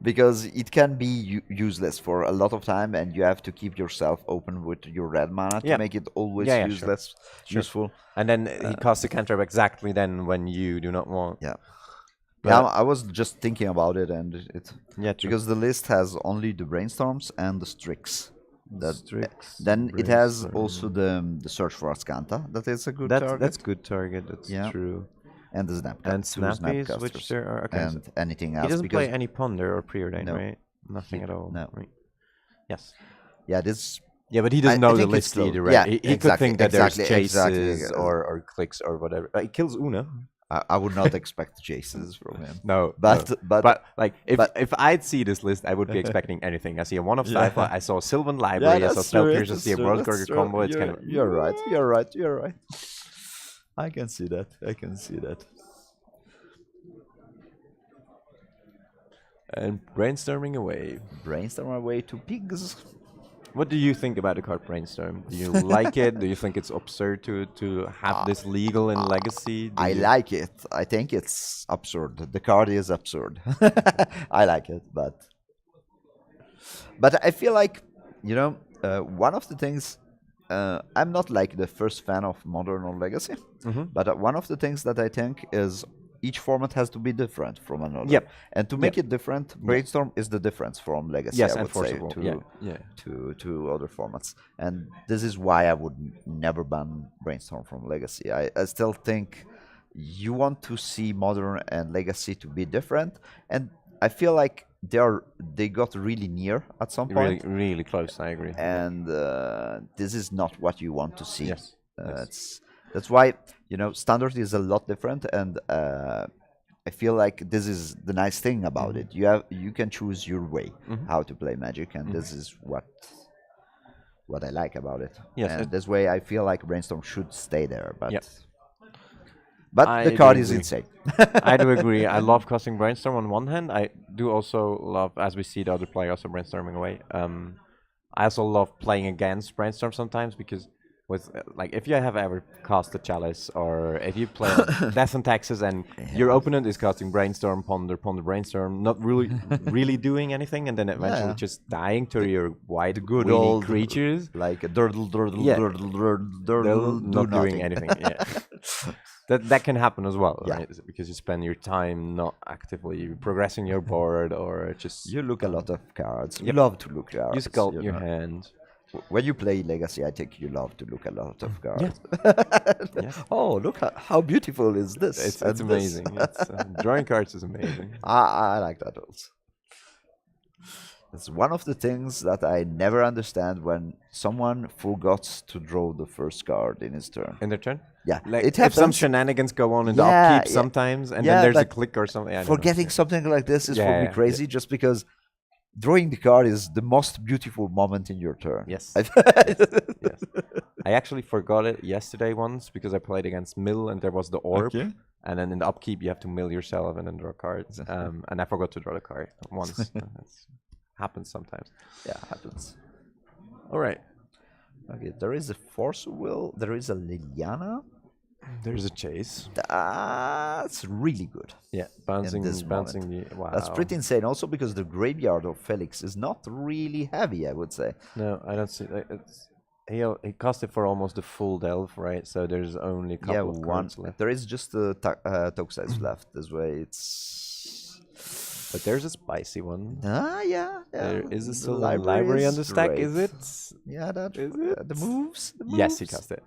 Because it can be useless for a lot of time and you have to keep yourself open with your red mana to Yeah. make it always Yeah, sure. useless, useful. And then he casts a cantrip exactly then when you do not want. Yeah. But- Yeah, I was just thinking about it, and Yeah, true. because the list has only the brainstorms and the Strix. Strix, Then it has also the search for Ascanta. That is a good target. That's good target. That's Yeah. true. And the snap And two snappies, Snapcasters. which there are. Okay, so and anything he else. doesn't because play any ponder or preordain, No. right? Nothing at all. no. Right? Yes. yeah, this Yeah, but he doesn't I know the think it's list slow. either, right? Yeah, He could exactly, think that exactly, there's chases exactly. or clicks or whatever. It kills Una. I would not expect chases from him. No, But- no. but- like if I'd see this list, I would be expecting anything. I see a one of Yeah. Stifle, I saw a Sylvan Library, I saw Spell Pierce, I see a Worldgorger combo. It's kind of You're right. You're right. You're right. I can see that. I can see that. and brainstorming away. Brainstorm our way to pigs. What do you think about the card Brainstorm? Do you like it? Do you think it's absurd to have this legal in Legacy? Do I you- like it. I think it's absurd. The card is absurd. I like it, but I feel like one of the things. I'm not like the first fan of Modern or Legacy, but one of the things that I think is each format has to be different from another. Yep. And to make it different, Brainstorm is the difference from Legacy. Yes, I would say, enforceable. Yeah. to other formats. And this is why I would never ban Brainstorm from Legacy. I still think you want to see Modern and Legacy to be different, and I feel like they got really near at some Really, point, really close. I agree. and this is not what you want to see. Yes. That's why Standard is a lot different, and I feel like this is the nice thing about it. You can choose your way how to play Magic, and this is what I like about it. Yes, and it- this way I feel like Brainstorm should stay there, but Yep. but I the card do is agree. insane. I do agree. I love casting Brainstorm on one hand. I do also love, as we see the other players also brainstorming away. I also love playing against Brainstorm sometimes because, with like if you have ever cast a chalice, or if you play Death and Taxes and your opponent is casting Brainstorm, Ponder, Brainstorm, not really doing anything, and then eventually Yeah. just dying to your white Good weenie old creatures. like a durdle, Yeah. durdle, They'll do not doing nothing. anything. Yeah. That can happen as well, Yeah. right? Because you spend your time not actively progressing your board, or just You look a lot of cards. You Yep. love to look cards. you sculpt you your know. hand. When you play Legacy, I think you love to look a lot of Yeah. cards. Yeah. Oh, look how beautiful is this? It's and this. amazing. It's, drawing cards is amazing. I like that also. It's one of the things that I never understand when someone forgets to draw the first card in his turn. In their turn? Yeah, Like it if some happens. shenanigans go on in the Yeah, upkeep yeah. sometimes, and Yeah, then there's a but click or something. I don't know. Forgetting something like this is for Yeah, me yeah, crazy, just because drawing the card is the most beautiful moment in your turn. Yes. I've- Yes. I actually forgot it yesterday once because I played against Mill and there was the orb. Okay. And then in the upkeep, you have to mill yourself and then draw cards. And I forgot to draw the card once. That's happens sometimes. Yeah, happens. All right. Okay, there is a Force Will. There is a Liliana. There's a chase. That's really good. Yeah, bouncing this the. Wow. That's pretty insane. Also because the graveyard of Felix is not really heavy, I would say. No, I don't see. He cost it for almost the full delve, right? So there's only a couple of cards left. There is just the Toxize left. This way, it's. But there's a spicy one. Yeah. There is a The still library on is the stack, is great. it? Yeah, that Is it? the moves. Yes, he moves. cast it.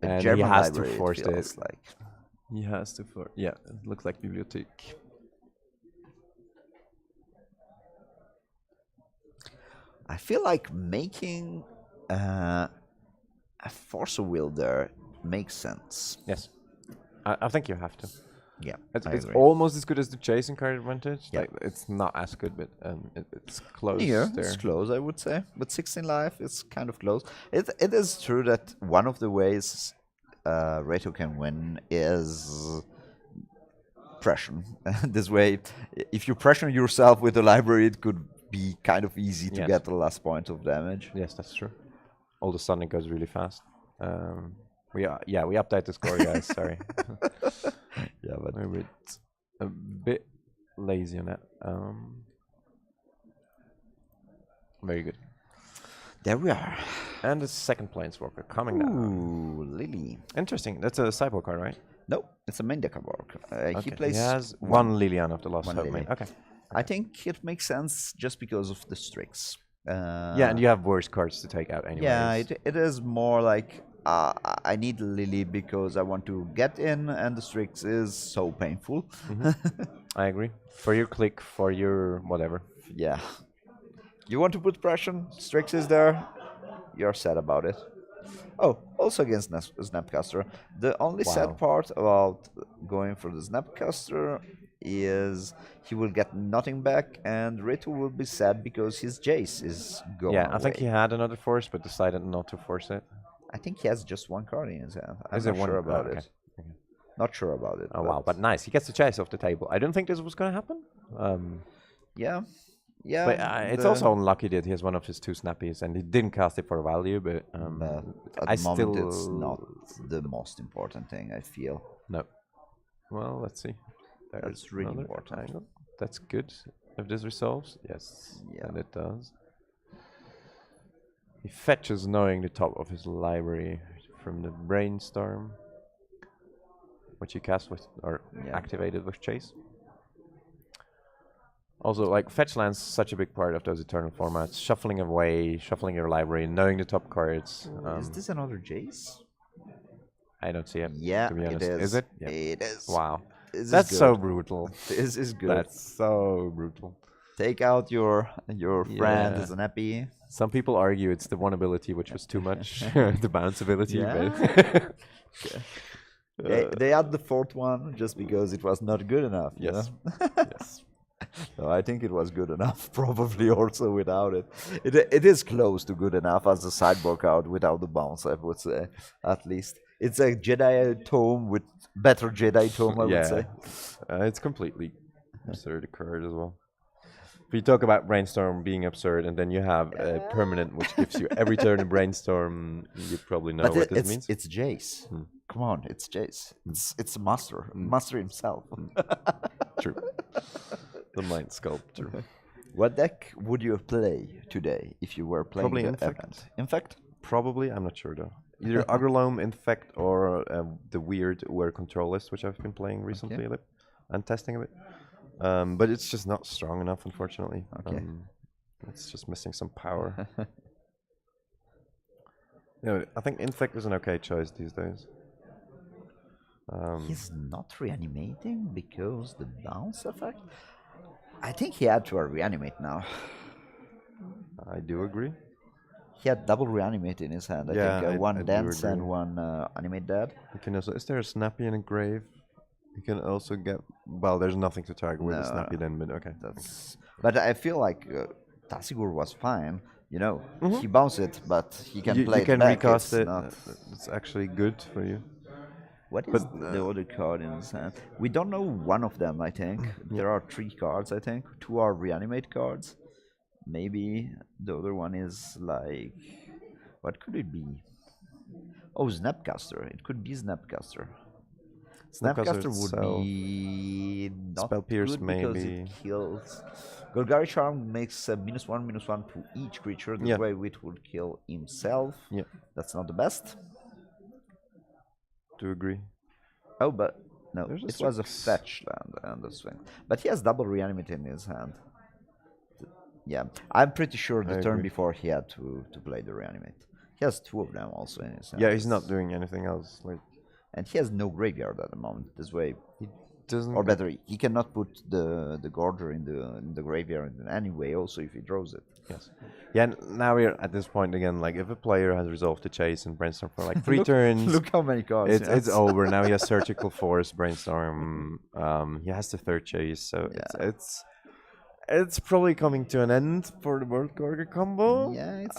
A And German he has library, to force feels it. like. He has to force. Yeah, it looks like bibliothèque. I feel like making a Force Will there makes sense. Yes, I think you have to. Yeah, It's, I it's agree. almost as good as the chasing card advantage. Yeah. Like it's not as good, but it's close Here, there. it's close, I would say. But 16 life is kind of close. It is true that one of the ways Reto can win is pressure. This way, if you pressure yourself with the library, it could be kind of easy to Yes. get the last point of damage. Yes, that's true. All of a sudden, it goes really fast. We update the score, guys. Sorry, Yeah, but we're a bit lazy on that. Very good. there we are. And the second planeswalker coming down. Ooh, Lily. Interesting. That's a sideboard card, right? No, it's a main deck work. He Okay. plays He has one Liliana of the Lost one Hope. Lily. Main. Okay. I think it makes sense just because of the Strix. Yeah, and you have worse cards to take out anyway. Yeah, it is more like I need Lily because I want to get in, and the Strix is so painful. I agree. For your click, for your whatever. Yeah. You want to put pressure, Strix is there, you're sad about it. Oh, also against Snapcaster. The only Wow. sad part about going for the Snapcaster is he will get nothing back, and Reto will be sad because his Jace is going Yeah, I think away. he had another force, but decided not to force it. I think he has just one card in his hand. I'm Is not it one? sure Oh, about okay. it. Not sure about it. Oh wow, but nice. He gets the chase off the table. I don't think this was going to happen. yeah, yeah. But it's the- also unlucky that he has one of his two snappies, and he didn't cast it for value. But at I the moment, still it's not the most important thing. I feel. No. Well, let's see. There's That's really another important. angle. That's good. If this resolves, yes, Yeah. and it does. He fetches knowing the top of his library from the brainstorm, which he cast with or Yeah. activated with chase. Also, like fetch lands such a big part of those eternal formats. Shuffling away, shuffling your library, knowing the top cards. Is this another Jace? I don't see it. Yeah, to be honest. it is. Is it? It is. Wow. This That's is so good. brutal. This is good. That's so brutal. Take out your friend Yeah. as an epi. Some people argue it's the one ability which was too much, the bounce ability. Yeah. But They add the fourth one just because it was not good enough. you Yes. know? yes. No, I think it was good enough, probably also without it. It is close to good enough as a sideboard card without the bounce, I would say, at least. It's a Jedi tome with better Jedi tome, I would say. It's completely absurd card as well. If you talk about brainstorm being absurd, and then you have a permanent which gives you every turn a brainstorm, you probably know But what this it's means. it's Jace. Come on, it's Jace. It's a master, master himself. True. The mind sculptor. What deck would you play today if you were playing Probably the Infect. event? Infect? Probably, I'm not sure though. Either Agrolome, Infect, or the weird Where Control List, which I've been playing recently a bit and testing a bit. But it's just not strong enough, unfortunately. Okay. It's just missing some power. I think Infect is an okay choice these days. He's not reanimating because the bounce effect? I think he had to reanimate now. I do agree. He had double reanimate in his hand. I Yeah, think I one do dance agree. and one animate dead. You can also, is there a Snappy and a Grave? You can also get, well, there's nothing to target with a No, Snappy then, but okay. That's. But I feel like Tassigur was fine. You know, he bounced it, but he can play You it can back. recast It's it. not. It's actually good for you. What is the other card in his hand? We don't know one of them, I think. There are 3 cards, I think. 2 are reanimate cards. Maybe the other one is like... What could it be? Oh, Snapcaster. It could be Snapcaster. Snapcaster would itself. be not Spell Pierce, good because maybe. it kills... Golgari Charm makes a -1/-1 to each creature. This Yeah. way it would kill himself. Yeah, That's not the best. do agree. Oh, but no, There's a it was a Sphinx. fetch land and a swing. But he has double reanimate in his hand. Yeah, I'm pretty sure the turn agree. before he had to play the reanimate. He has 2 of them also in his hand. Yeah, he's not doing anything else. Like, And he has no graveyard at the moment. This way, he doesn't. or better, he cannot put the Gorger in the graveyard in any way. Also, if he draws it. Yes. Yeah, now we're at this point again. Like, if a player has resolved to chase and brainstorm for like 3 turns, Look how many cards. it's over. Now he has Surgical Force, brainstorm. He has the 3rd chase, so it's probably coming to an end for the Worldgorger combo. Yeah, it's.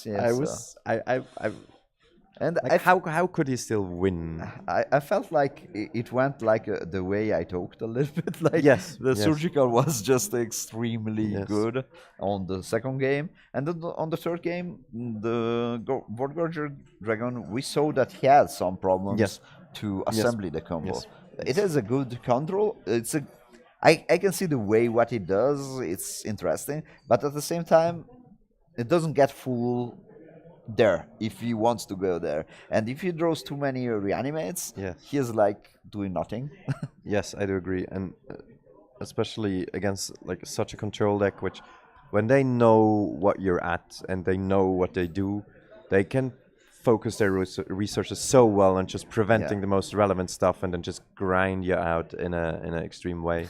I was I And like how could he still win? I felt like it went like the way I talked a little bit. Like Yes, the yes. surgical was just extremely Yes. good on the second game, and then on the third game, the Worldgorger Dragon, we saw that he had some problems Yes. to assembly the combo. Yes. It has a good control. It's a I can see the way what it does. It's interesting, but at the same time, it doesn't get full there if he wants to go there. And if he draws too many reanimates, Yes. he is like doing nothing. Yes, I do agree, and especially against like such a control deck, which when they know what you're at and they know what they do, they can focus their resources so well on just preventing the most relevant stuff and then just grind you out in an extreme way.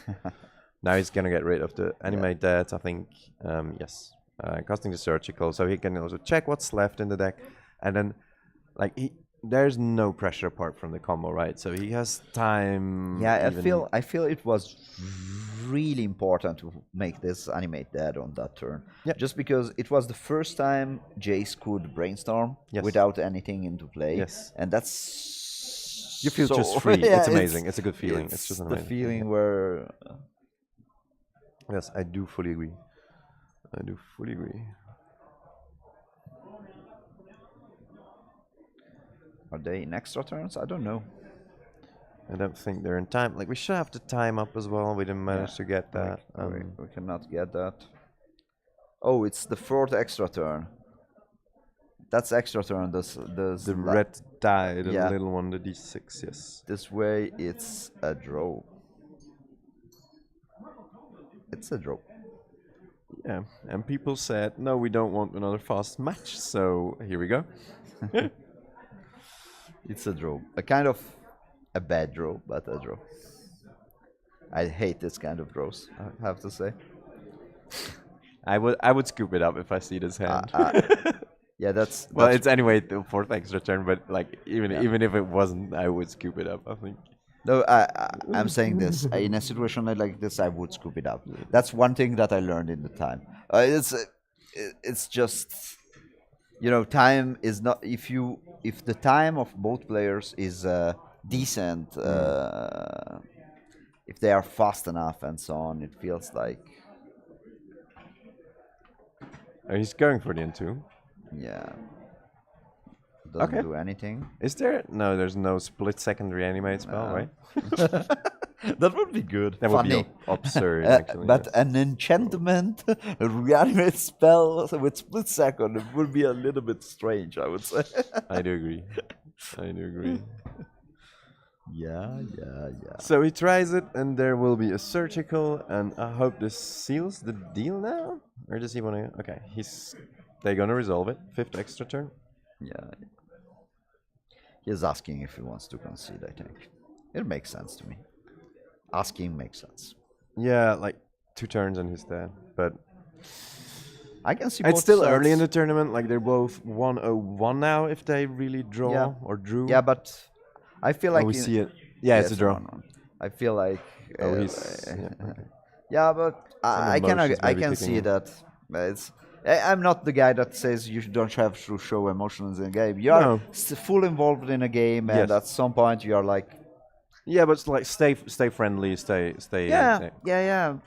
Now he's gonna get rid of the animate death, I think. Yes, casting the surgical, so he can also check what's left in the deck, and then like there's no pressure apart from the combo, right? So he has time. Yeah, even- I feel it was really important to make this animate dead on that turn. Yeah. Just because it was the first time Jace could brainstorm Yes. without anything into play. Yes. And that's You feel so- just free. Yeah, it's amazing. It's a good feeling. It's just an the amazing feeling where Yes, I do fully agree. I do fully agree. are they in extra turns? I don't know. I don't think they're in time. Like, we should have the time up as well. We didn't manage to get that. We cannot get that. Oh, it's the 4th extra turn. That's extra turn. The red die, the Yeah. little one, the D6, yes. This way, it's a draw. It's a draw. Yeah, and people said, no, we don't want another fast match, so here we go. It's a draw. A kind of a bad draw, but a draw. I hate this kind of draws, I have to say. I would scoop it up if I see this hand. Yeah, that's... well, that's it's anyway the 4th extra turn, but like even if it wasn't, I would scoop it up, I think. No, I'm saying this. In a situation like this, I would scoop it up. That's one thing that I learned in the time. It's just, you know, time is not... If the time of both players is decent, if they are fast enough and so on, it feels like He's going for the N2. Yeah. Doesn't do anything. Is there? No, there's no split-second reanimate spell, right? That would be good. That Funny. would be absurd, actually. But an enchantment, a reanimate spell with split second, it would be a little bit strange, I would say. I do agree. I do agree. Yeah. So he tries it, and there will be a surgical, and I hope this seals the deal now? Or does he want to... Okay, they're going to resolve it. 5th extra turn. Yeah. He's asking if he wants to concede, I think. It makes sense to me. Asking makes sense. Yeah, like 2 turns and he's dead. But I can see it's both still sides. early in the tournament. Like they're both 1-0-1 now if they really draw or drew. Yeah, but I feel like we see it. Yeah, it's a draw. 1-1. I feel like. Okay. Yeah, but I can see that. I'm not the guy that says you don't have to show emotions in a game. You are full involved in a game, and at some point you are like. Yeah, but it's like stay friendly, stay. Yeah.